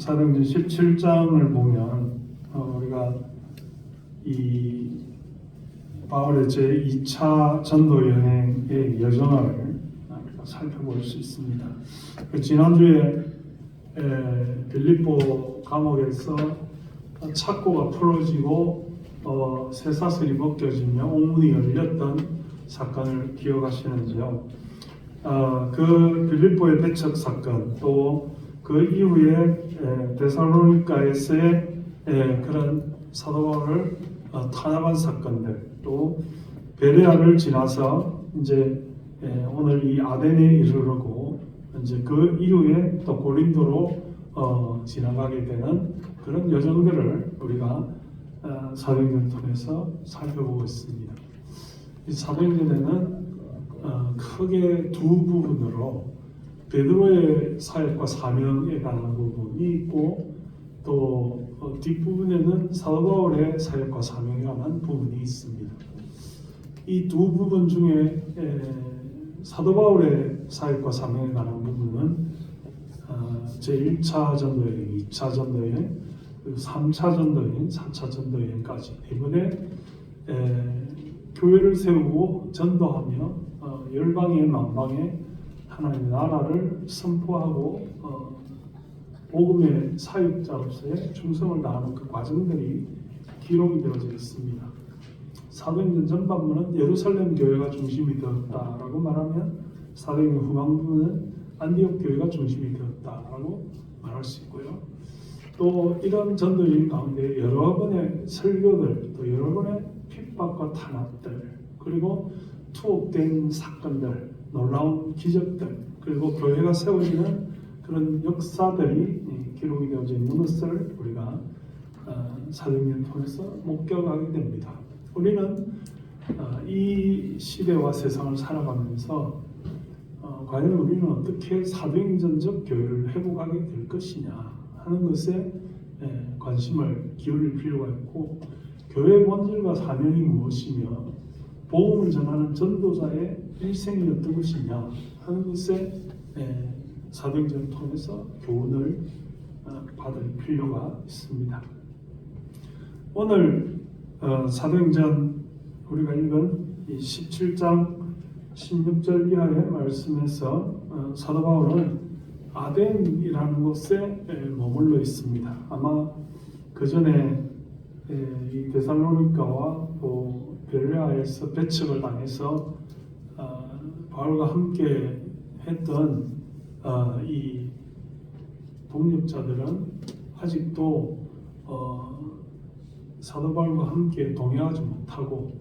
사도행전 17장을 보면 우리가 이 바울의 제2차 전도 여행의 여정을 살펴볼 수 있습니다. 지난주에 빌립보 감옥에서 착고가 풀어지고 쇠사슬이 벗겨지며 옥문이 열렸던 사건을 기억하시는지요? 그 빌립보의 배척 사건, 또 그 이후에 데살로니가에서의 그런 사도 바울을 탄압한 사건들, 또 베레아를 지나서 이제 오늘 이 아덴에 이르르고 이제 그 이후에 또 고린도로 지나가게 되는 그런 여정들을 우리가 사도행전을 통해서 살펴보고 있습니다. 이 사도행전에는 크게 두 부분으로 베드로의 사역과 사명에 관한 부분이 있고, 또 뒷부분에는 사도 바울의 사역과 사명에 관한 부분이 있습니다. 이 두 부분 중에 사도 바울의 사역과 사명에 관한 부분은 제1차 전도여행, 2차 전도여행, 그리고 3차 전도여행, 4차 전도여행까지 이번에 교회를 세우고 전도하며 열방의 만방에 하나님의 나라를 선포하고 복음의 사역자로서의 충성을 다하는 그 과정들이 기록이 되어져 있습니다. 사도행전 전반부는 예루살렘 교회가 중심이 되었다라고 말하면, 사도행전 후반부는 안디옥 교회가 중심이 되었다라고 말할 수 있고요. 또 이런 전도여행 가운데 여러 번의 설교들, 또 여러 번의 핍박과 탄압들, 그리고 투옥된 사건들, 놀라운 기적들, 그리고 교회가 세워지는 그런 역사들이 기록이 되어져 있는 것을 우리가 사도행전을 통해서 목격하게 됩니다. 우리는 이 시대와 세상을 살아가면서 과연 우리는 어떻게 사도행전적 교회를 회복하게 될 것이냐 하는 것에 관심을 기울일 필요가 있고, 교회의 본질과 사명이 무엇이며 복음을 전하는 전도자의 일생이 어떤 것이냐 하는 것에 사도행전을 통해서 교훈을 받을 필요가 있습니다. 오늘 사도행전 우리가 읽은 이 17장 16절 이하의 말씀에서 사도 바울은 아덴이라는 곳에 머물러 있습니다. 아마 그 전에 이 데살로니가와 또 베레아에서 배척을 당해서 바울과 함께 했던 이 동역자들은 아직도 사도 바울과 함께 동행하지 못하고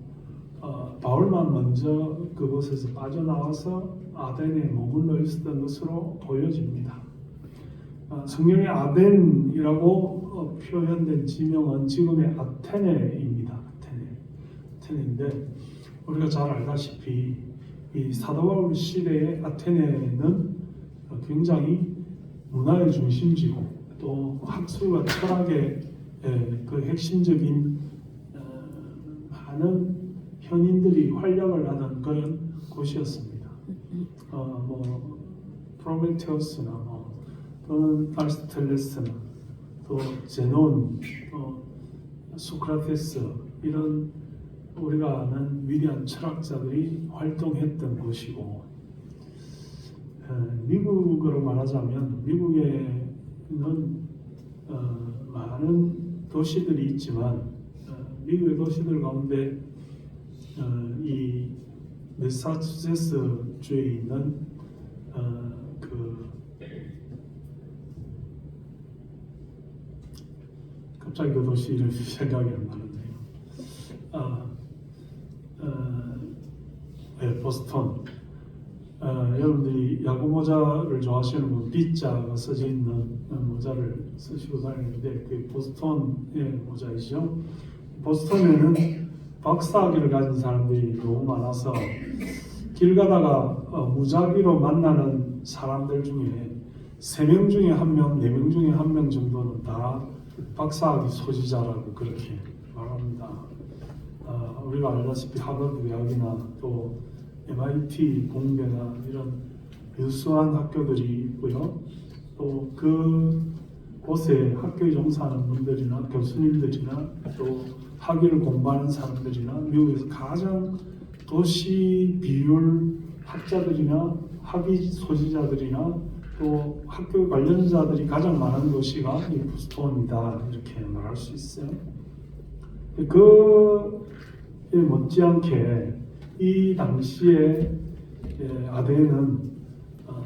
바울만 먼저 그곳에서 빠져나와서 아덴에 머물러 있었던 것으로 보여집니다. 성경의 아덴이라고 표현된 지명은 지금의 아테네입니다. 아테네인데, 우리가 잘 알다시피 이 사도 바울 시대의 아테네는 굉장히 문화의 중심지고 또 학술과 철학의 그 핵심적인 많은 현인들이 활약을 하는 그런 곳이었습니다. 프로메테우스나 또는 아리스토텔레스나 또 제논, 소크라테스, 이런 우리가 아는 위대한 철학자들이 활동했던 곳이고, 미국으로 말하자면 미국에는 많은 도시들이 있지만 미국의 도시들 가운데 이 매사추세츠주에 있는 갑자기 그 도시 이름이 생각이 안 나는데요. 보스턴. 여러분들이 야구 모자를 좋아하시는 분, B자가 써져 있는 모자를 쓰시고 다니는데 그 보스턴의 모자이죠. 보스턴에는 박사학위를 가진 사람들이 너무 많아서 길 가다가 무작위로 만나는 사람들 중에 3명 중에 1명, 4명 중에 1명 정도는 다 박사학위 소지자라고 그렇게 말합니다. 우리가 알다시피 하버드 대학이나 또 MIT 공대나 이런 유수한 학교들이 있고요. 또 그 곳에 학교에 종사하는 분들이나 교수님들이나 또 학위를 공부하는 사람들이나 미국에서 가장 도시 비율 학자들이나 학위 소지자들이나 또 학교 관련자들이 가장 많은 도시가 이 보스턴이다 이렇게 말할 수 있어요. 그에 못지않게 이 당시에 아덴은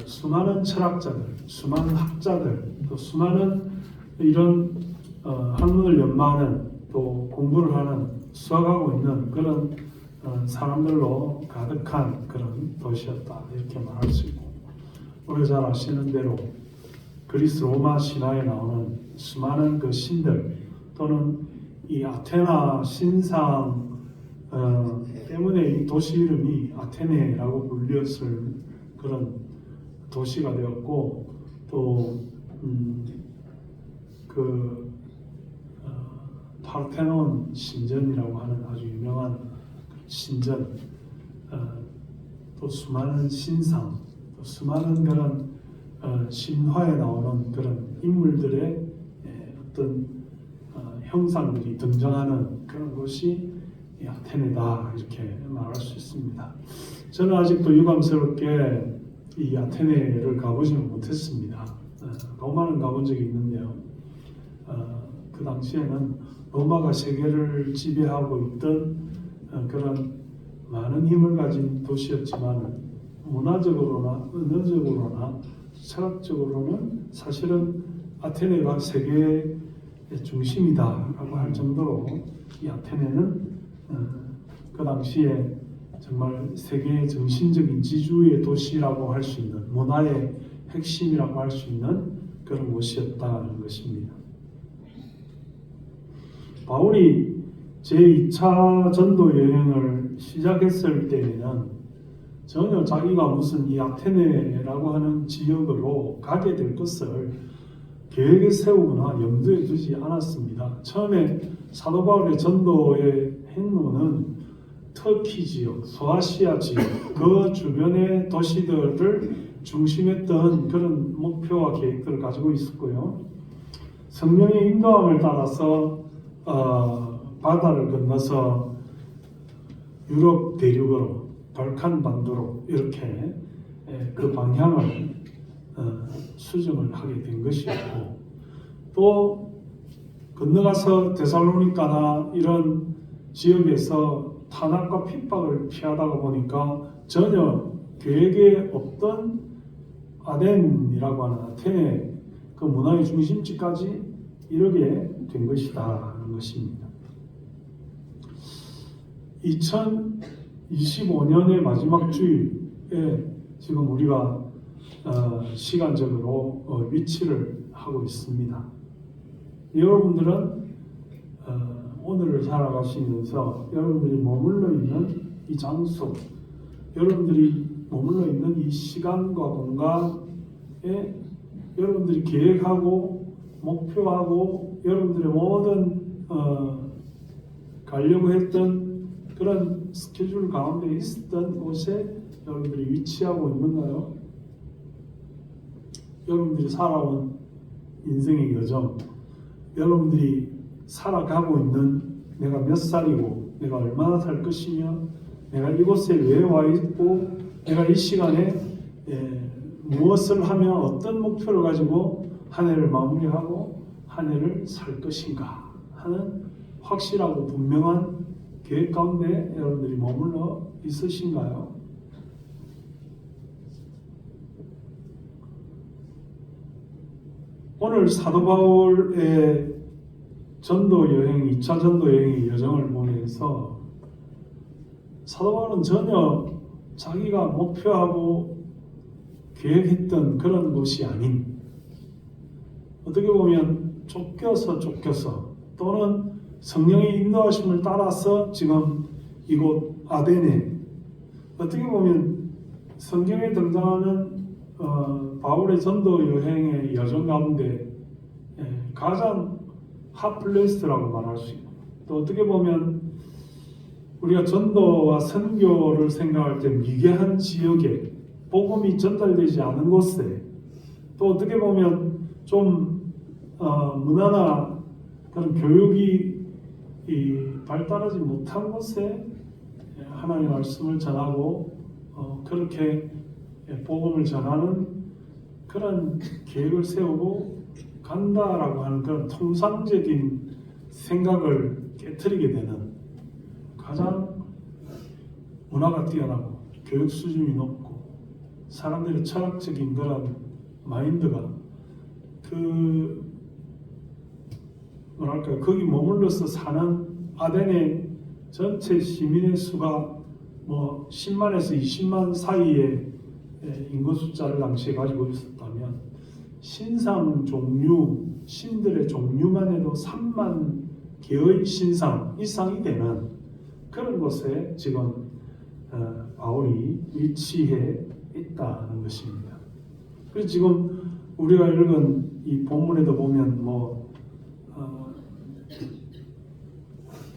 수많은 철학자들, 수많은 학자들, 또 수많은 이런 학문을 연마하는 또 공부를 하는 수학하고 있는 그런 사람들로 가득한 그런 도시였다 이렇게 말할 수 있고, 우리가 잘 아시는 대로 그리스 로마 신화에 나오는 수많은 그 신들 또는 이 아테나 신상 때문에 이 도시 이름이 아테네라고 불렸을 그런 도시가 되었고, 또 파르테논 신전이라고 하는 아주 유명한 신전, 또 수많은 신상, 또 수많은 그런 신화에 나오는 그런 인물들의 어떤 형상들이 등장하는 그런 곳이 아테네다 이렇게 말할 수 있습니다. 저는 아직도 유감스럽게 이 아테네를 가보지는 못했습니다. 로마는 가본 적이 있는데요. 그 당시에는 로마가 세계를 지배하고 있던 그런 많은 힘을 가진 도시였지만 문화적으로나 언어적으로나 철학적으로는 사실은 아테네가 세계의 중심이다라고 할 정도로 이 아테네는 그 당시에 정말 세계의 정신적인 지주의 도시라고 할 수 있는, 문화의 핵심이라고 할 수 있는 그런 곳이었다는 것입니다. 바울이 제2차 전도 여행을 시작했을 때에는 전혀 자기가 무슨 이 아테네라고 하는 지역으로 가게 될 것을 계획에 세우거나 염두에 두지 않았습니다. 처음에 사도 바울의 전도의 행로는 터키 지역, 소아시아 지역, 그 주변의 도시들을 중심했던 그런 목표와 계획들을 가지고 있었고요. 성령의 인도함을 따라서 바다를 건너서 유럽 대륙으로, 발칸 반도로 이렇게 그 방향을 수정을 하게 된 것이었고, 또 건너가서 데살로니가나 이런 지역에서 탄압과 핍박을 피하다가 보니까 전혀 계획에 없던 아덴이라고 하는 아테네 그 문화의 중심지까지 이르게 된 것이다 하는 것입니다. 2025년의 마지막 주일에 지금 우리가 시간적으로 위치를 하고 있습니다. 여러분들은 오늘을 살아가시면서 여러분들이 머물러 있는 이 장소, 여러분들이 머물러 있는 이 시간과 공간에 여러분들이 계획하고 목표하고 여러분들의 모든 가려고 했던 그런 스케줄 가운데 있었던 곳에 여러분들이 위치하고 있는가요? 여러분들이 살아온 인생의 여정, 여러분들이 살아가고 있는 내가 몇 살이고 내가 얼마나 살 것이며 내가 이곳에 왜 와 있고 내가 이 시간에 무엇을 하며 어떤 목표를 가지고 한 해를 마무리하고 한 해를 살 것인가 하는 확실하고 분명한 계획 가운데 여러분들이 머물러 있으신가요? 오늘 사도 바울의 전도 여행, 2차 전도 여행의 여정을 보면서 사도 바울은 전혀 자기가 목표하고 계획했던 그런 것이 아닌, 어떻게 보면 쫓겨서 또는 성령의 인도하심을 따라서 지금 이곳 아덴에, 어떻게 보면 성경에 등장하는 바울의 전도 여행의 여정 가운데 가장 핫플레이스라고 말할 수 있고, 또 어떻게 보면 우리가 전도와 선교를 생각할 때 미개한 지역에 복음이 전달되지 않은 곳에, 또 어떻게 보면 좀 문화나 그런 교육이 발달하지 못한 곳에 하나님의 말씀을 전하고 그렇게 복음을 전하는 그런 계획을 세우고 간다라고 하는 그런 통상적인 생각을 깨트리게 되는 가장 문화가 뛰어나고 교육 수준이 높고 사람들의 철학적인 그런 마인드가 거기 머물러서 사는 아덴의 전체 시민의 수가 뭐 10만에서 20만 사이의 인구 숫자를 당시에 가지고 있었다면 신상 종류, 신들의 종류만 해도 3만 개의 신상 이상이 되는 그런 곳에 지금 바울이 위치해 있다는 것입니다. 그래서 지금 우리가 읽은 이 본문에도 보면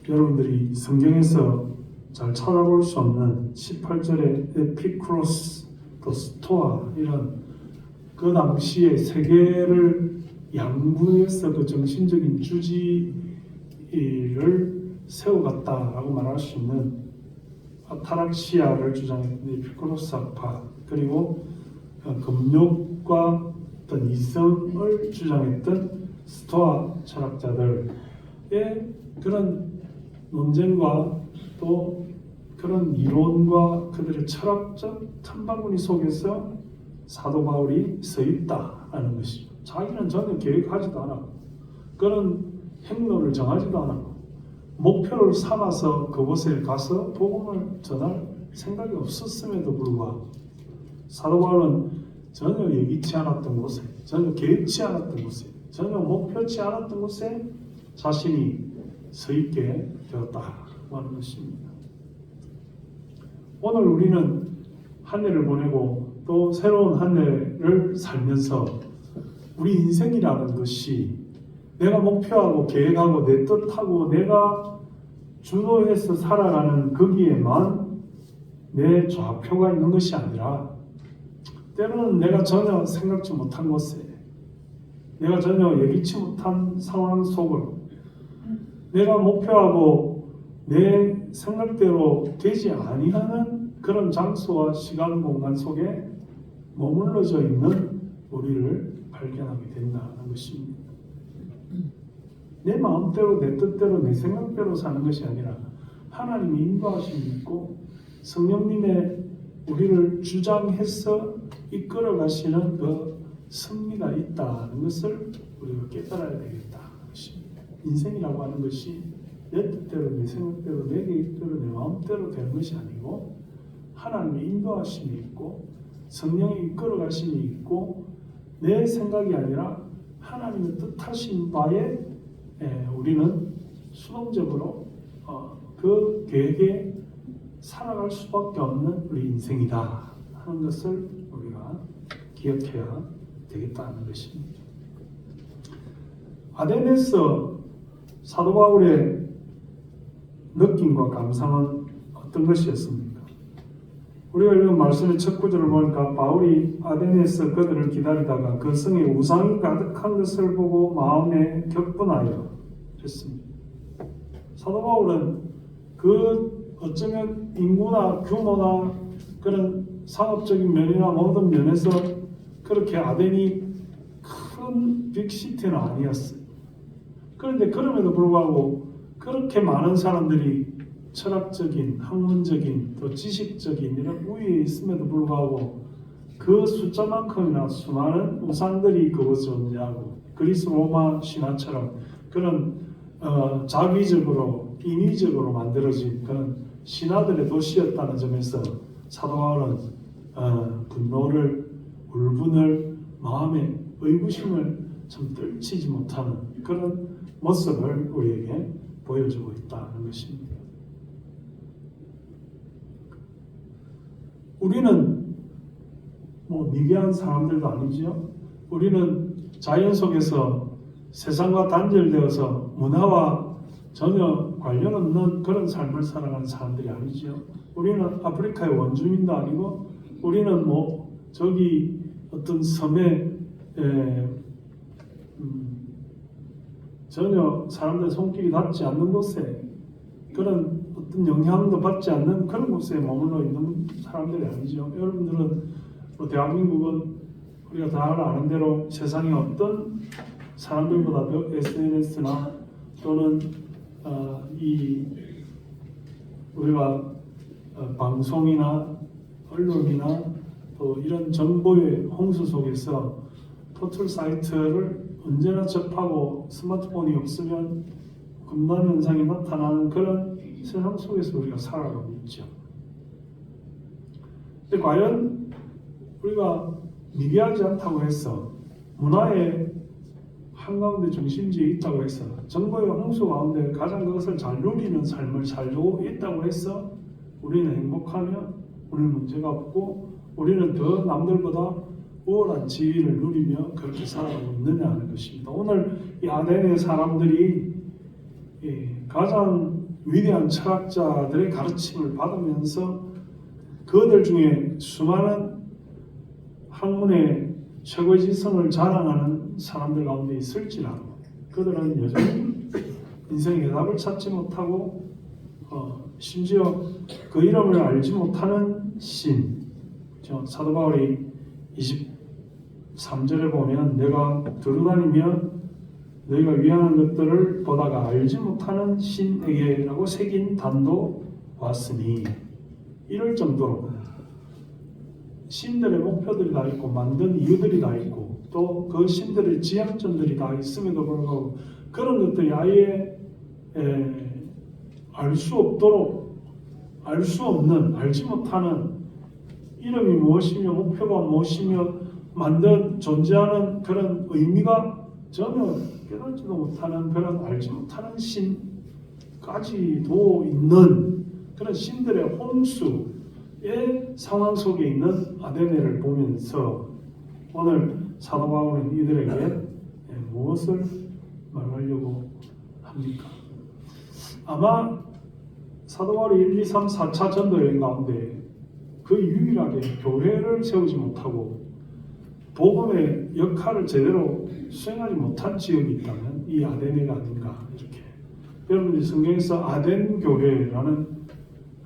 여러분들이 성경에서 잘 찾아볼 수 없는 18절에 에피쿠로스, 또 스토아 이런 그 당시의 세계를 양분해서 그 정신적인 주지를 세워갔다라고 말할 수 있는 아타락시아를 주장했던 에피쿠로스 학파, 그리고 금욕과 어떤 이성을 주장했던 스토아 철학자들의 그런 논쟁과 또 그런 이론과 그들의 철학적 탐방구니 속에서 사도 바울이 서 있다는 것이죠. 자기는 전혀 계획하지도 않았고 그런 행로를 정하지도 않았고 목표를 삼아서 그곳에 가서 복음을 전할 생각이 없었음에도 불구하고 사도 바울은 전혀 예기치 않았던 곳에, 전혀 계획치 않았던 곳에, 전혀 목표치 않았던 곳에 자신이 서 있게 되었다고 하는 것입니다. 오늘 우리는 한 해를 보내고 또 새로운 한 해를 살면서 우리 인생이라는 것이 내가 목표하고 계획하고 내 뜻하고 내가 주도해서 살아가는 거기에만 내 좌표가 있는 것이 아니라 때로는 내가 전혀 생각지 못한 곳에 내가 전혀 예기치 못한 상황 속으로 내가 목표하고 내 생각대로 되지 아니하는 그런 장소와 시간 공간 속에 머물러져 있는 우리를 발견하게 된다는 것입니다. 내 마음대로 내 뜻대로 내 생각대로 사는 것이 아니라 하나님의 인도하심이 있고 성령님의 우리를 주장해서 이끌어 가시는 그 승리가 있다는 것을 우리가 깨달아야 되겠다는 것입니다. 인생이라고 하는 것이 내 뜻대로 내 생각대로 내 계획대로 내 마음대로 되는 것이 아니고 하나님의 인도하심이 있고 성령이 이끌어 가심이 있고 내 생각이 아니라 하나님의 뜻하신 바에 우리는 수동적으로 그 계획에 살아갈 수밖에 없는 우리 인생이다 하는 것을 우리가 기억해야 되겠다는 것입니다. 아덴에서 사도 바울의 느낌과 감상은 어떤 것이었습니까? 우리가 읽은 말씀의 첫 구절을 보니까 바울이 아덴에서 그들을 기다리다가 그 성에 우상이 가득한 것을 보고 마음에 격분하여 했습니다. 사도 바울은 그 어쩌면 인구나 규모나 그런 상업적인 면이나 모든 면에서 그렇게 아덴이 큰 빅시티는 아니었어요. 그런데 그럼에도 불구하고 그렇게 많은 사람들이 철학적인, 학문적인, 또 지식적인 이런 우위에 있음에도 불구하고 그 숫자만큼이나 수많은 우상들이 그곳에 존재하고 그리스 로마 신화처럼 그런 자기적으로 인위적으로 만들어진 그런 신화들의 도시였다는 점에서 사도 바울은 분노를, 울분을, 마음의 의구심을 참 떨치지 못하는 그런 모습을 우리에게 보여주고 있다는 것입니다. 우리는 미개한 사람들도 아니지요. 우리는 자연 속에서 세상과 단절되어서 문화와 전혀 관련 없는 그런 삶을 살아가는 사람들이 아니지요. 우리는 아프리카의 원주민도 아니고 우리는 저기 어떤 섬에 전혀 사람들 손길이 닿지 않는 곳에 그런 어떤 영향도 받지 않는 그런 곳에 머물러 있는 사람들이 아니죠. 여러분들은 뭐 대한민국은 우리가 다 아는 대로 세상에 어떤 사람들보다도 SNS나 또는 이 우리가 방송이나 언론이나 또 이런 정보의 홍수 속에서 포털 사이트를 언제나 접하고 스마트폰이 없으면 금단 현상이 나타나는 그런 세상 속에서 우리가 살아가고 있죠. 근데 과연 우리가 미개하지 않다고 해서 문화의 한가운데 중심지에 있다고 해서 정보의 홍수 가운데 가장 그것을 잘 누리는 삶을 살고 있다고 해서 우리는 행복하며 우리는 문제가 없고 우리는 더 남들보다 우월한 지위를 누리며 그렇게 살아가고 있느냐 하는 것입니다. 오늘 이 아덴의 사람들이 가장 위대한 철학자들의 가르침을 받으면서 그들 중에 수많은 학문의 최고의 지성을 자랑하는 사람들 가운데 있을지라도 그들은 여전히 인생의 해답을 찾지 못하고 심지어 그 이름을 알지 못하는 신, 사도 바울이 23절에 보면 내가 두루다니며 너희가 위하는 것들을 보다가 알지 못하는 신에게라고 새긴 단도 왔으니 이럴 정도로 신들의 목표들이 다 있고 만든 이유들이 다 있고 또 그 신들의 지향점들이 다 있음에도 불구하고 그런 것들이 아예 알 수 없도록 알 수 없는 알지 못하는 이름이 무엇이며 목표가 무엇이며 만든 존재하는 그런 의미가 전혀 깨닫지도 못하는 그런 알지 못하는 신까지도 있는 그런 신들의 홍수의 상황 속에 있는 아데네를 보면서 오늘 사도 바울은 이들에게 무엇을 말하려고 합니까? 아마 사도 바울이 1, 2, 3, 4차 전도 여행 가운데 그 유일하게 교회를 세우지 못하고 복음의 역할을 제대로 수행하지 못한 지역이 있다면 이 아데네가 아닌가 이렇게 여러분들이 성경에서 아덴 교회라는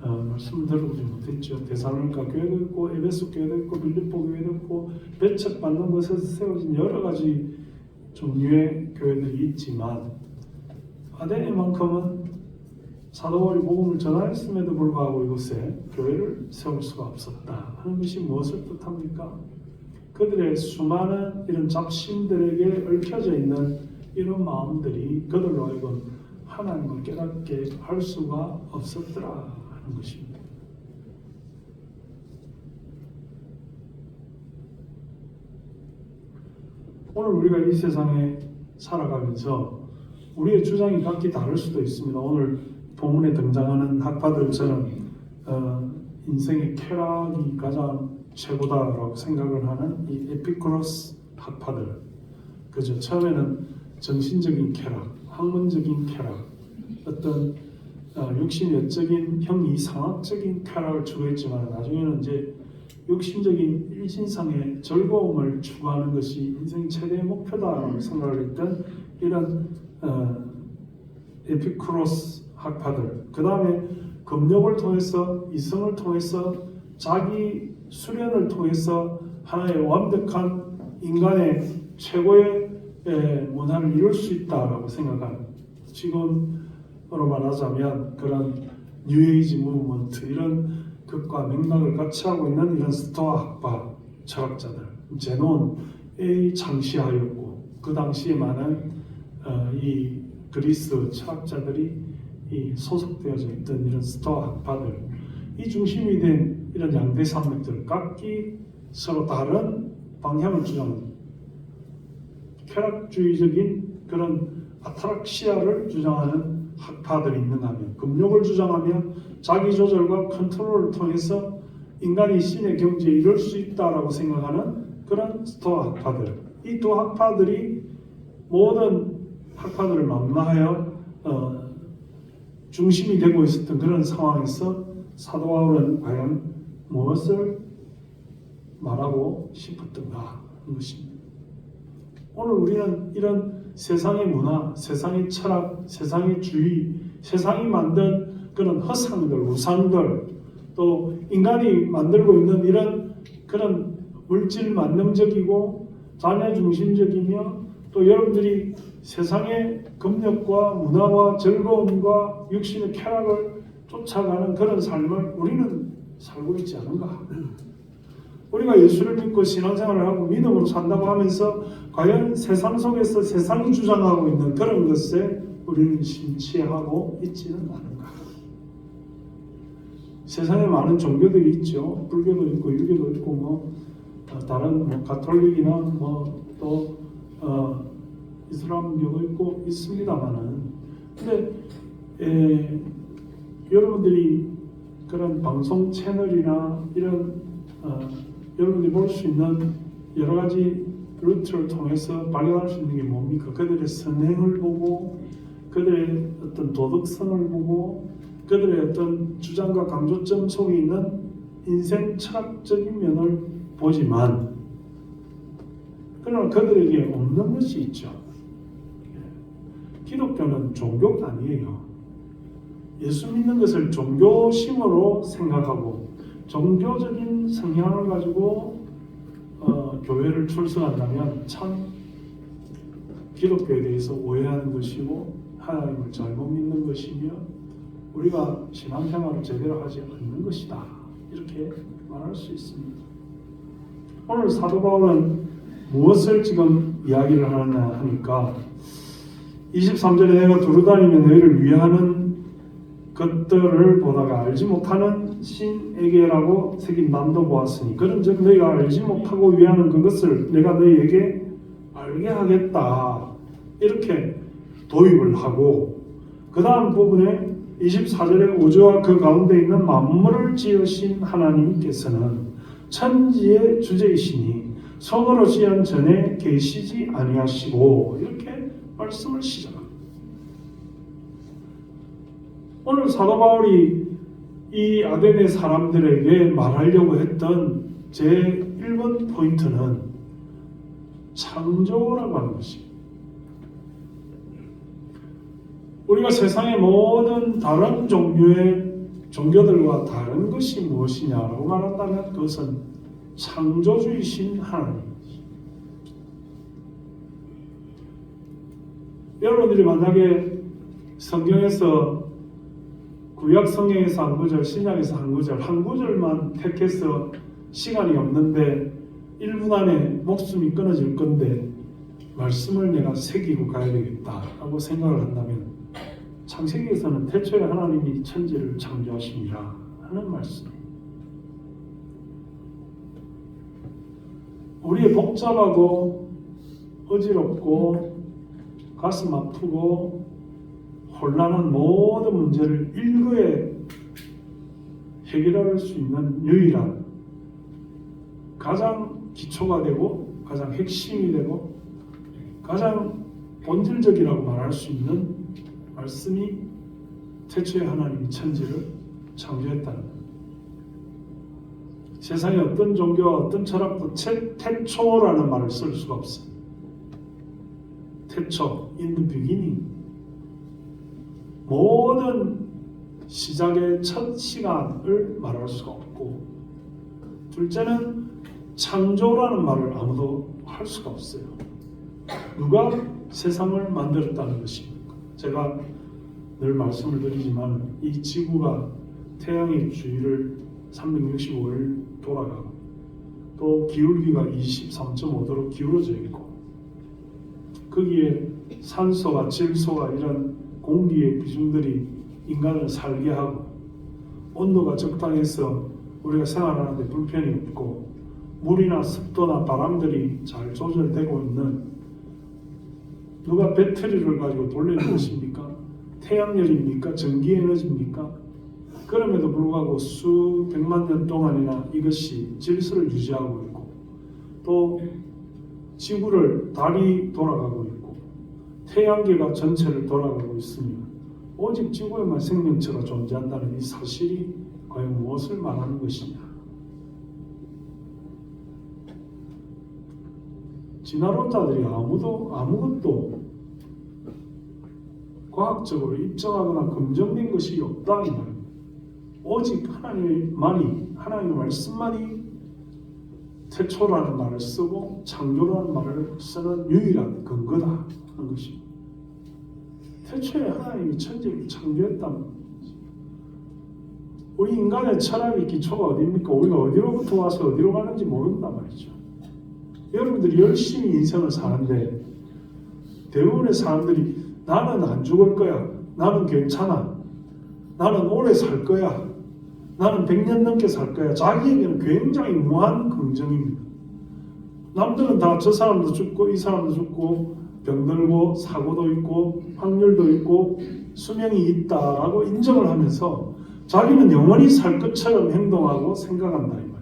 말씀을 들어보지 못했죠. 데살로니가 교회도 있고 에베소 교회도 있고 빌립보 교회도 있고 배척받는 것에서 세워진 여러 가지 종류의 교회들이 있지만 아덴만큼은 사도 바울이 복음을 전하였음에도 불구하고 이곳에 교회를 세울 수가 없었다 하는 것이 무엇을 뜻합니까? 그들의 수많은 이런 잡신들에게 얽혀져 있는 이런 마음들이 그들로 하여금 하나님을 깨닫게 할 수가 없었더라 하는 것입니다. 오늘 우리가 이 세상에 살아가면서 우리의 주장이 각기 다를 수도 있습니다. 오늘 본문에 등장하는 학파들처럼 인생의 쾌락이 가장 최고다라고 생각을 하는 이 에피쿠로스 학파들, 그죠? 처음에는 정신적인 쾌락, 학문적인 쾌락, 어떤 육신외적인 형이상학적인 쾌락을 추구했지만 나중에는 이제 육신적인 일신상의 즐거움을 추구하는 것이 인생 최대의 목표다라고 생각을 했던 이런 에피쿠로스 학파들, 그 다음에 금욕을 통해서 이성을 통해서 자기 수련을 통해서 하나의 완벽한 인간의 최고의 문화를 이룰 수 있다라고 생각하는, 지금으로 말하자면 그런 뉴에이지 무브먼트 이런 극과 맥락을 같이 하고 있는 이런 스토아 학파 철학자들, 제논의 창시하였고 그 당시에 많은 이 그리스 철학자들이 이 소속되어져 있던 이런 스토아 학파들, 이 중심이 된 이런 양대 산맥들 각기 서로 다른 방향을 주장하는 쾌락주의적인 그런 아타락시아를 주장하는 학파들이 있는가 하면, 금욕을 주장하며 자기 조절과 컨트롤을 통해서 인간이 신의 경지에 이룰 수 있다라고 생각하는 그런 스토아 학파들, 이 두 학파들이 모든 학파들을 망라하여 중심이 되고 있었던 그런 상황에서 사도 바울은 과연 무엇을 말하고 싶었던가 하는 것입니다. 오늘 우리는 이런 세상의 문화, 세상의 철학, 세상의 주의, 세상이 만든 그런 허상들, 우상들, 또 인간이 만들고 있는 이런 그런 물질 만능적이고 자녀 중심적이며 또 여러분들이 세상의 금욕과 문화와 즐거움과 육신의 쾌락을 쫓아가는 그런 삶을 우리는 살고 있지 않은가? 우리가 예수를 믿고 신앙생활을 하고 믿음으로 산다고 하면서 과연 세상 속에서 세상이 주장하고 있는 그런 것에 우리는 심취하고 있지는 않은가? 세상에 많은 종교들이 있죠. 불교도 있고 유교도 있고 다른 가톨릭이나 또 이슬람교도 있고 있습니다만은, 근데 여러분들이 그런 방송 채널이나 이런 여러분들이 볼 수 있는 여러 가지 루트를 통해서 발견할 수 있는 게 뭡니까? 그들의 선행을 보고 그들의 어떤 도덕성을 보고 그들의 어떤 주장과 강조점 속에 있는 인생 철학적인 면을 보지만, 그러나 그들에게 없는 것이 있죠. 기독교는 교가 아니에요. 예수 믿는 것을 종교심으로 생각하고 종교적인 성향을 가지고 교회를 출석한다면 참 기독교에 대해서 오해하는 것이고 하나님을 잘못 믿는 것이며 우리가 신앙생활을 제대로 하지 않는 것이다, 이렇게 말할 수 있습니다. 오늘 사도 바울은 무엇을 지금 이야기를 하느냐 하니까 23절에 내가 두루다니며 너희를 위하는 것들을 보다가 알지 못하는 신에게라고 새긴 난도 보았으니 그런즉 너희가 알지 못하고 위하는 그것을 내가 너희에게 알게 하겠다, 이렇게 도입을 하고, 그 다음 부분에 24절에 우주와 그 가운데 있는 만물을 지으신 하나님께서는 천지의 주제이시니 성으로 지은 전에 계시지 아니하시고, 이렇게 말씀을 시작합니다. 오늘 사도 바울이 이 아덴의 사람들에게 말하려고 했던 제 1번 포인트는 창조라고 하는 것입니다. 우리가 세상의 모든 다른 종류의 종교들과 다른 것이 무엇이냐라고 말한다면 그것은 창조주이신 하나님입니다. 여러분들이 만약에 성경에서 구약 성경에서 한 구절, 신약에서 한 구절, 한 구절만 택해서 시간이 없는데 1분 안에 목숨이 끊어질 건데 말씀을 내가 새기고 가야 되겠다라고 생각을 한다면 창세기에서는 태초에 하나님이 천지를 창조하십니다 하는 말씀입니다. 우리의 복잡하고 어지럽고 가슴 아프고 혼란한 모든 문제를 일거에 해결할 수 있는 유일한 가장 기초가 되고 가장 핵심이 되고 가장 본질적이라고 말할 수 있는 말씀이 태초에 하나님이 천지를 창조했다는 것. 세상에 어떤 종교와 어떤 철학도 태초라는 말을 쓸 수가 없어요. 태초, in the beginning. 모든 시작의 첫 시간을 말할 수가 없고, 둘째는 창조라는 말을 아무도 할 수가 없어요. 누가 세상을 만들었다는 것입니까? 제가 늘 말씀을 드리지만 이 지구가 태양의 주위를 365일 돌아가고 또 기울기가 23.5도로 기울어져 있고 거기에 산소가 질소가 이런 공기의 비중들이 인간을 살게 하고 온도가 적당해서 우리가 생활하는데 불편이 없고 물이나 습도나 바람들이 잘 조절되고 있는, 누가 배터리를 가지고 돌리는 것입니까? 태양열입니까? 전기에너지입니까? 그럼에도 불구하고 수백만 년 동안이나 이것이 질서를 유지하고 있고 또 지구를 달이 돌아가고 있고 태양계가 전체를 돌아가고 있으며 오직 지구에만 생명체가 존재한다는 이 사실이 과연 무엇을 말하는 것이냐? 진화론자들이 아무것도 과학적으로 입증하거나 검증된 것이 없다 이 말입니다. 오직 하나님의 말씀만이 태초라는 말을 쓰고 창조라는 말을 쓰는 유일한 근거다 하는 것입니다. 태초에 하나님이 천지를 창조했다는 거죠. 우리 인간의 철학의 기초가 어디입니까? 우리가 어디로부터 와서 어디로 가는지 모른단 말이죠. 여러분들이 열심히 인생을 사는데 대부분의 사람들이 나는 안 죽을 거야, 나는 괜찮아, 나는 오래 살 거야, 나는 100년 넘게 살 거야. 자기에게는 굉장히 무한 긍정입니다. 남들은 다 저 사람도 죽고 이 사람도 죽고 병들고 사고도 있고 확률도 있고 수명이 있다라고 인정을 하면서 자기는 영원히 살 것처럼 행동하고 생각한다 이 말입니다.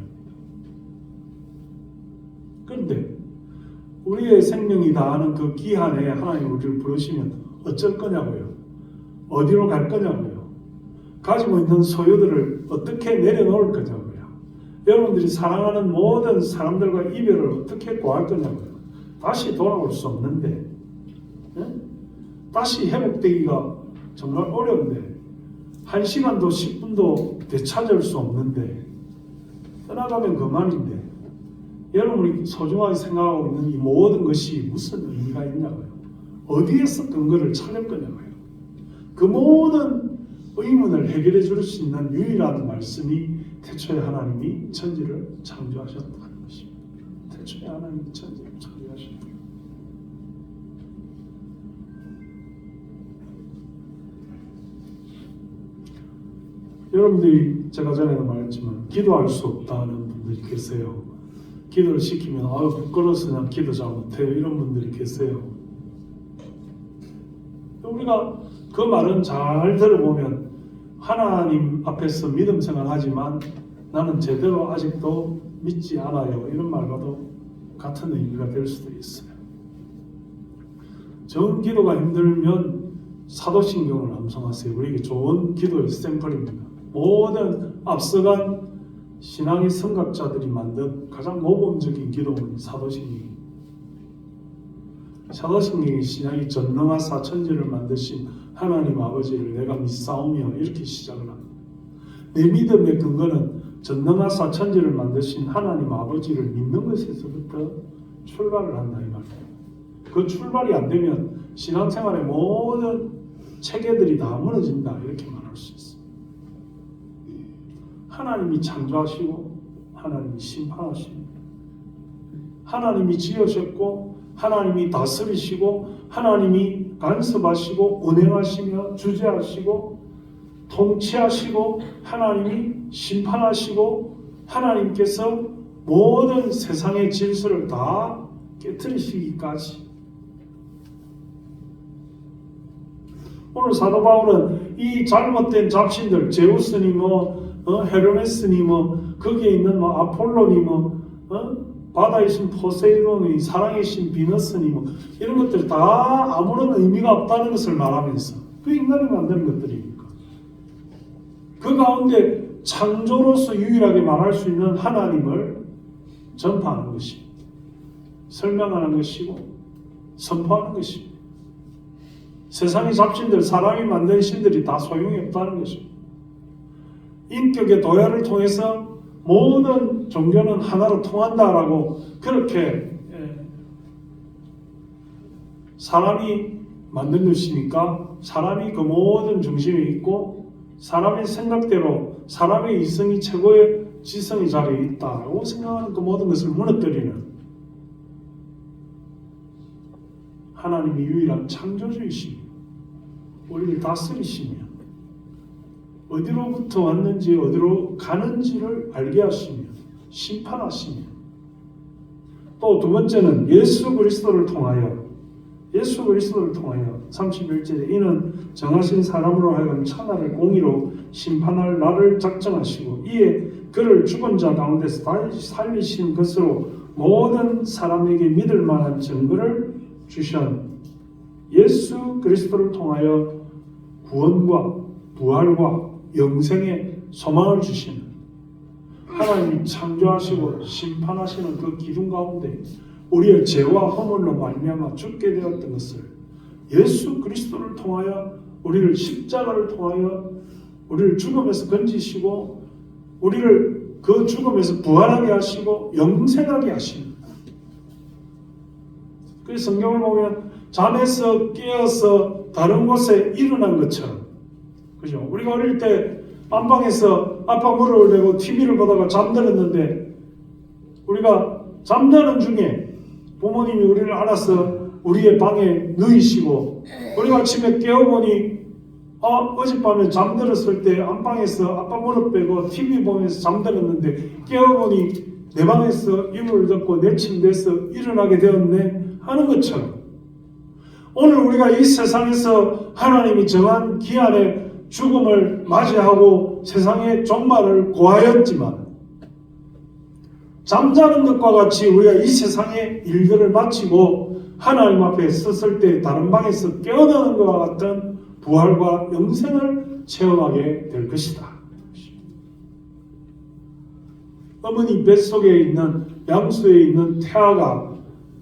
그런데 우리의 생명이 다하는 그 기한에 하나님 우리를 부르시면 어쩔 거냐고요? 어디로 갈 거냐고요? 가지고 있는 소유들을 어떻게 내려놓을 거냐고요? 여러분들이 사랑하는 모든 사람들과 이별을 어떻게 구할 거냐고요? 다시 돌아올 수 없는데, 다시 회복되기가 정말 어려운데, 1시간도 10분도 되찾을 수 없는데, 떠나가면 그만인데, 여러분이 소중하게 생각하고 있는 이 모든 것이 무슨 의미가 있냐고요? 어디에서 근거를 찾을 거냐고요? 그 모든 의문을 해결해 줄 수 있는 유일한 말씀이 태초에 하나님이 천지를 창조하셨다는 것입니다. 태초에 하나님이 천지를 창조하셨다. 여러분들이 제가 전에도 말했지만 기도할 수 없다는 분들이 계세요. 기도를 시키면 부끄러워서 그냥 기도 잘 못해요. 이런 분들이 계세요. 우리가 그 말은 잘 들어보면 하나님 앞에서 믿음 생활하지만 나는 제대로 아직도 믿지 않아요. 이런 말과도 같은 의미가 될 수도 있어요. 정 기도가 힘들면 사도신경을 암송하세요. 우리에게 좋은 기도의 샘플입니다. 모든 앞서간 신앙의 선각자들이 만든 가장 모범적인 기도문이 사도신경입니다. 사도신경의 신약이 전능하사 천지를 만드신 하나님 아버지를 내가 믿사오며 이렇게 시작을 합니다. 내 믿음의 근거는 전능하사 천지를 만드신 하나님 아버지를 믿는 것에서부터 출발을 한다 이 말이에요. 그 출발이 안 되면 신앙생활의 모든 체계들이 다 무너진다 이렇게 말할 수 있습니다. 하나님이 창조하시고 하나님이 심판하십니다. 하나님이 지으셨고 하나님이 다스리시고 하나님이 간섭하시고 운행하시며 주재하시고 통치하시고 하나님이 심판하시고 하나님께서 모든 세상의 질서를 다 깨트리시기까지. 오늘 사도 바울은 이 잘못된 잡신들 제우스니 헤르메스니 거기에 있는 아폴로니 바다의 신 포세이돈이 사랑의 신 비너스니 이런 것들 다 아무런 의미가 없다는 것을 말하면서 그 인간이 만드는 것들이니까 그 가운데 창조로서 유일하게 말할 수 있는 하나님을 전파하는 것입니다. 설명하는 것이고 선포하는 것입니다. 세상의 잡신들 사람이 만든 신들이 다 소용이 없다는 것입니다. 인격의 도야를 통해서 모든 종교는 하나로 통한다라고 그렇게 사람이 만든 것이니까 사람이 그 모든 중심에 있고 사람의 생각대로 사람의 이성이 최고의 지성의 자리에 있다라고 생각하는 그 모든 것을 무너뜨리는 하나님이 유일한 창조주이시며 우리를 다스리시며 어디로부터 왔는지 어디로 가는지를 알게 하시며 심판하시며 또 두 번째는 예수 그리스도를 통하여 31절에 이는 정하신 사람으로 하여금 천하를 공의로 심판할 날을 작정하시고 이에 그를 죽은 자 가운데서 다시 살리신 것으로 모든 사람에게 믿을 만한 증거를 주신 예수 그리스도를 통하여 구원과 부활과 영생의 소망을 주시는 하나님이 창조하시고 심판하시는 그 기둥 가운데 우리의 죄와 허물로 말미암아 죽게 되었던 것을 예수 그리스도를 통하여 우리를 십자가를 통하여 우리를 죽음에서 건지시고 우리를 그 죽음에서 부활하게 하시고 영생하게 하십니다. 그래서 성경을 보면 잠에서 깨어서 다른 곳에 일어난 것처럼, 그죠? 우리가 어릴 때 안방에서 아빠 무릎을 대고 TV를 보다가 잠들었는데 우리가 잠자는 중에 부모님이 우리를 알아서 우리의 방에 누이시고 우리가 아침에 깨어보니 어젯밤에 잠들었을 때 안방에서 아빠 무릎 빼고 TV 보면서 잠들었는데 깨어보니 내 방에서 이불을 덮고 내 침대에서 일어나게 되었네 하는 것처럼 오늘 우리가 이 세상에서 하나님이 정한 기한에 죽음을 맞이하고 세상의 종말을 고하였지만 잠자는 것과 같이 우리가 이 세상의 일들을 마치고 하나님 앞에 섰을 때 다른 방에서 깨어나는 것과 같은 부활과 영생을 체험하게 될 것이다. 어머니 뱃속에 있는 양수에 있는 태아가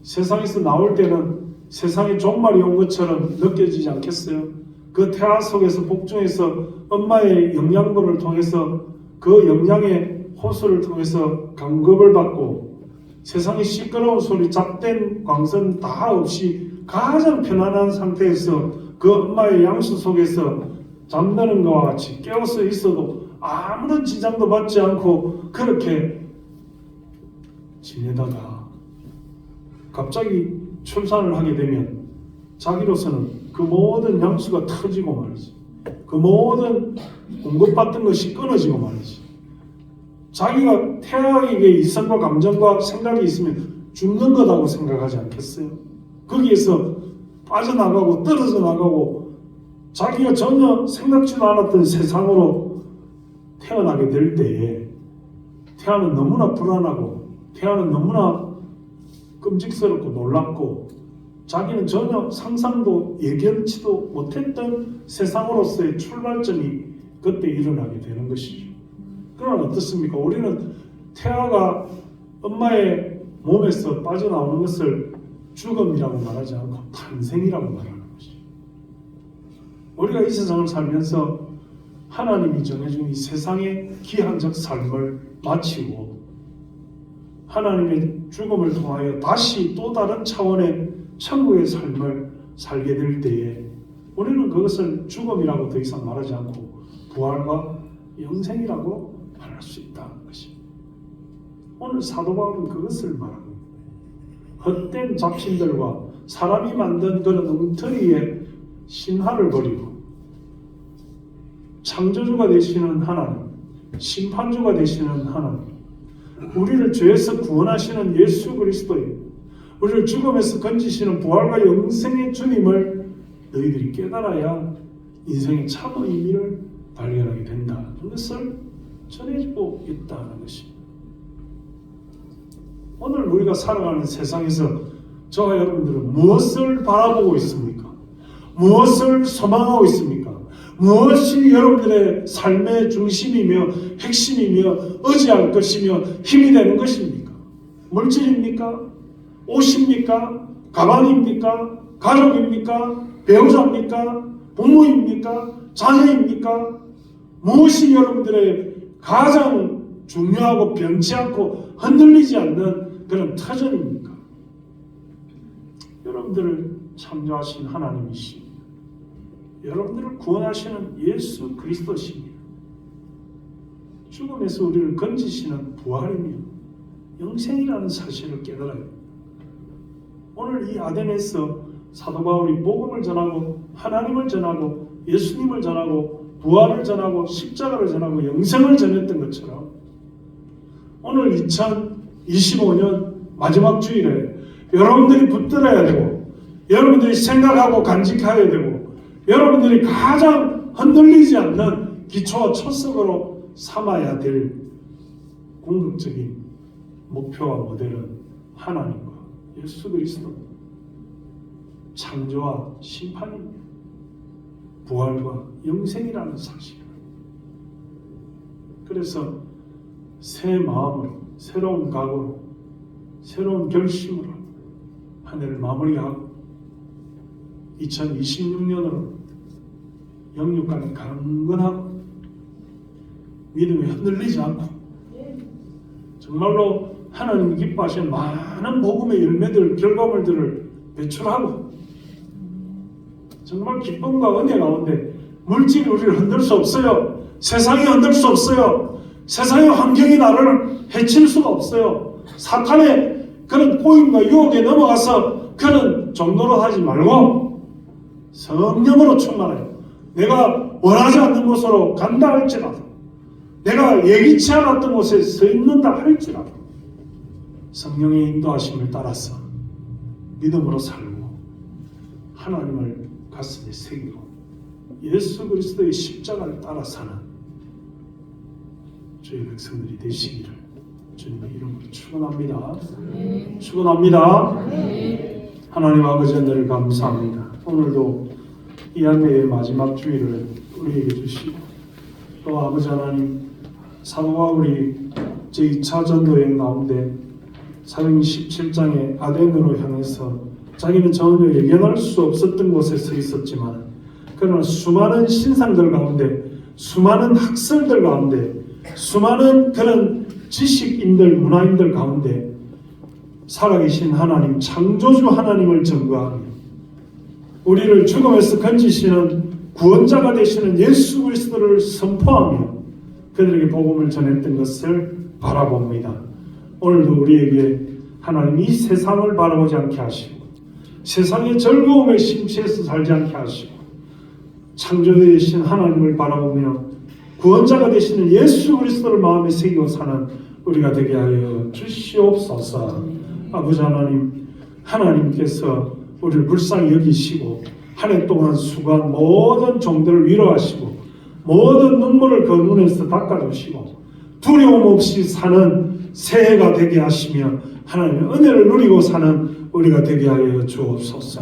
세상에서 나올 때는 세상의 종말이 온 것처럼 느껴지지 않겠어요? 그 태아 속에서 복중에서 엄마의 영양분을 통해서 그 영양의 호수를 통해서 강급을 받고 세상의 시끄러운 소리, 잡된 광선 다 없이 가장 편안한 상태에서 그 엄마의 양수 속에서 잠드는 것과 같이 깨어서 있어도 아무런 지장도 받지 않고 그렇게 지내다가 갑자기 출산을 하게 되면 자기로서는 그 모든 양수가 터지고 말이지. 그 모든 공급받던 것이 끊어지고 말이지. 자기가 태아에게 이성과 감정과 생각이 있으면 죽는 거라고 생각하지 않겠어요? 거기에서 빠져나가고 떨어져 나가고 자기가 전혀 생각지도 않았던 세상으로 태어나게 될 때에 태아는 너무나 불안하고 태아는 너무나 끔찍스럽고 놀랍고 자기는 전혀 상상도 예견치도 못했던 세상으로서의 출발점이 그때 일어나게 되는 것이죠. 그러나 어떻습니까? 우리는 태아가 엄마의 몸에서 빠져나오는 것을 죽음이라고 말하지 않고 탄생이라고 말하는 것이죠. 우리가 이 세상을 살면서 하나님이 정해준 이 세상의 기한적 삶을 마치고 하나님의 죽음을 통하여 다시 또 다른 차원의 천국의 삶을 살게 될 때에 우리는 그것을 죽음이라고 더 이상 말하지 않고 부활과 영생이라고 말할 수 있다는 것입니다. 오늘 사도 바울은 그것을 말합니다. 헛된 잡신들과 사람이 만든 그런 엉터리의 신화를 버리고 창조주가 되시는 하나님, 심판주가 되시는 하나님, 우리를 죄에서 구원하시는 예수 그리스도의 우리를 죽음에서 건지시는 부활과 영생의 주님을 너희들이 깨달아야 인생의 참 의미를 발견하게 된다는 것을 전해주고 있다는 것입니다. 오늘 우리가 살아가는 세상에서 저와 여러분들은 무엇을 바라보고 있습니까? 무엇을 소망하고 있습니까? 무엇이 여러분들의 삶의 중심이며 핵심이며 의지할 것이며 힘이 되는 것입니까? 물질입니까? 옷입니까? 가방입니까? 가족입니까? 배우자입니까? 부모입니까? 자녀입니까? 무엇이 여러분들의 가장 중요하고 변치 않고 흔들리지 않는 그런 터전입니까? 여러분들을 창조하신 하나님이십니다. 여러분들을 구원하시는 예수 그리스도십니다. 죽음에서 우리를 건지시는 부활이며 영생이라는 사실을 깨달아야 합니다. 오늘 이 아덴에서 사도 바울이 복음을 전하고 하나님을 전하고 예수님을 전하고 부활을 전하고 십자가를 전하고 영생을 전했던 것처럼 오늘 2025년 마지막 주일에 여러분들이 붙들어야 되고 여러분들이 생각하고 간직해야 되고 여러분들이 가장 흔들리지 않는 기초와 초석으로 삼아야 될 궁극적인 목표와 모델은 하나님과 예수 그리스도 창조와 심판입니다. 부활과 영생이라는 사실. 그래서 새 마음으로 새로운 각오로 새로운 결심으로 한 해를 마무리하고 2026년으로 영육간에 강건하고 믿음이 흔들리지 않고 정말로 하나님이 기뻐하시는 많은 복음의 열매들, 결과물들을 배출하고 정말 기쁨과 은혜 가운데 물질이 우리를 흔들 수 없어요. 세상이 흔들 수 없어요. 세상의 환경이 나를 해칠 수가 없어요. 사탄의 그런 꼬임과 유혹에 넘어가서 그런 정도로 하지 말고 성령으로 충만해요. 내가 원하지 않는 곳으로 간다 할지라도, 내가 예기치 않았던 곳에 서 있는다 할지라도 성령의 인도하심을 따라서 믿음으로 살고 하나님을 가슴에 새기고 예수 그리스도의 십자가를 따라 사는 주의 백성들이 되시기를 주님의 이름으로 축원합니다. 축원합니다. 하나님 아버지 은혜를 감사합니다. 오늘도 이 한해의 마지막 주일을 우리에게 주시고 또 아버지 하나님 사도 바울이 제2차 전도여행 가운데 사도행 17장의 아덴으로 향해서 자기는 전혀 예견할 수 없었던 곳에 서 있었지만 그러나 수많은 신상들 가운데 수많은 학설들 가운데 수많은 그런 지식인들 문화인들 가운데 살아계신 하나님 창조주 하나님을 증거하며 우리를 죽음에서 건지시는 구원자가 되시는 예수 그리스도를 선포하며 그들에게 복음을 전했던 것을 바라봅니다. 오늘도 우리에게 하나님 이 세상을 바라보지 않게 하시고 세상의 즐거움에 심취해서 살지 않게 하시고 창조되신 하나님을 바라보며 구원자가 되시는 예수 그리스도를 마음에 새기고 사는 우리가 되게 하여 주시옵소서. 아버지 하나님, 하나님께서 우리를 불쌍히 여기시고 한 해 동안 수고한 모든 종들을 위로하시고 모든 눈물을 그 눈에서 닦아주시고 두려움 없이 사는 새해가 되게 하시며 하나님의 은혜를 누리고 사는 우리가 되게 하여 주옵소서.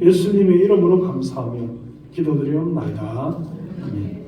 예수님의 이름으로 감사하며 기도드리옵나이다. 아멘.